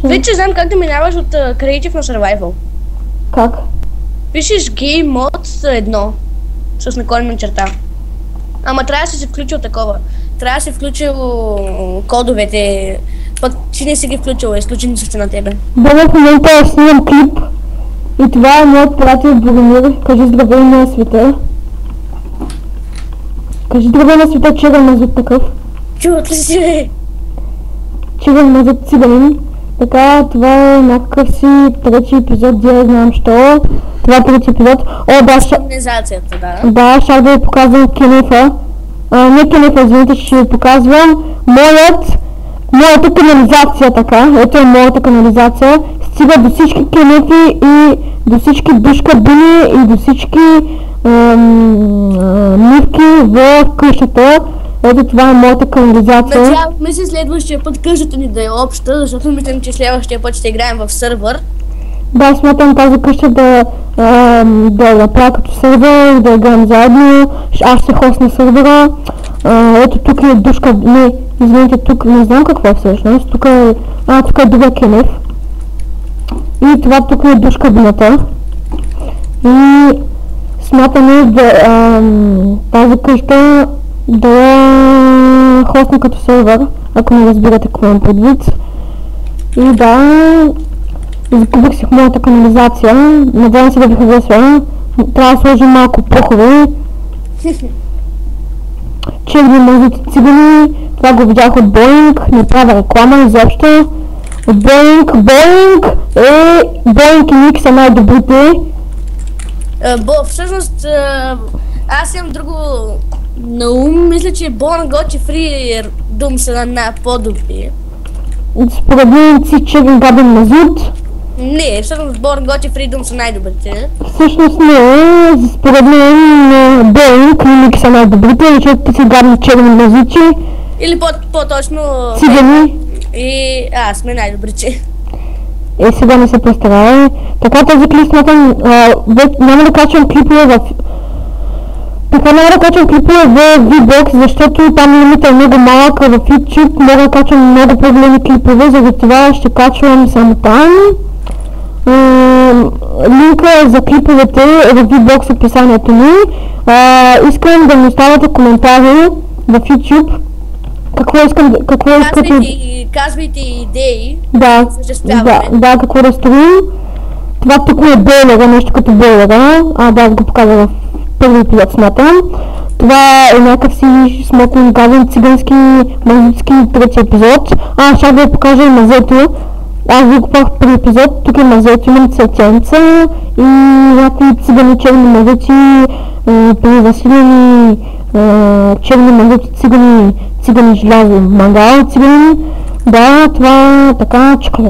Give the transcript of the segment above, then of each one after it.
Вече знам как да минаваш от Creative на Survival. Как? Пишеш Game Mode 1 с наклонена черта. Ама трябва да си се включил такова. Трябва да си включил кодовете. Пък ти не си ги включил, изключени са на тебе. Бъде в момента снимам клип. И това е моят приятел Богомир. Кажи здравей на света. Кажи здравей на света, черен мазут такъв. Чуват ли си, бе? Черен мазут циганин. Така, това е някакъв си трети епизод, не знам що. Това е трети епизод. О, да, Организацията, да. Да, ще да ви показвам Кенефа. Не Кенефа, извините, ще ви показвам моята канализация, така. Ето е моята канализация. Стига до всички кенефи и до всички душ кабини и до всички нивки в къщата. Ето това е моята канализация. Надяваме се следващия път къщата ни да е обща, защото мислям, че следващия път ще играем в сървър. Да, смятам тази къща да направя като сървър, да играем заедно. Аз ще хостна сървъра. Ето тук е душка, не, извините, тук не знам какво е всъщност. Тук е добър кенеф. И това тук е душ кабината. И смятаме да тази къща да я хостна като сървър, ако не разбирате какво имам предвид. И да, загубих си в моята канализация. Надявам се да ви харесва. Трябва да сложим малко пухове. Черни мазути цигани. Това го видях от Боинг. Не правя реклама изобщо. От Боинг и Ник са най-добрите. Всъщност, аз имам друго на ум. Мисля, че Born Got Free Doom са на по-добри. Според мен си черен гаден мазут. Не, всъщност Born Got Free Doom са най-добрите. Всъщност не, според мен Боинг и Ник са най-добрите, защото те са гадни черни мазути. Или по-точно цигани. И сме най-добрите. Сега не се представя. Така този клип смятам, няма да качвам клипове в... Така няма да качвам клипове в VBOX, защото там лимитът е много малък, в YouTube мога да качвам много по-големи клипове, заради това ще качвам само там. Линка за клиповете е в VBOX описанието ми. Искам да ми оставяте коментари в YouTube. Какво искате? Казвайте идеи. Да, какво да строим. Това тук е бойлера, нещо като бойлера. Да го показвам в първи епизод, смятам. Това е някакъв си смотен гаден цигански мазутски трети епизод. Ще да ви покажа и мазето. Аз ви купах в първи епизод. Тук е мазето, имам цветенца и някакви цигани черни мазути, превъсилени черни мазути, цигани желязо, мангал цигани. Да, това е така, чакай.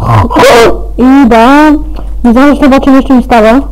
И да, не знам защо обаче нещо ми става.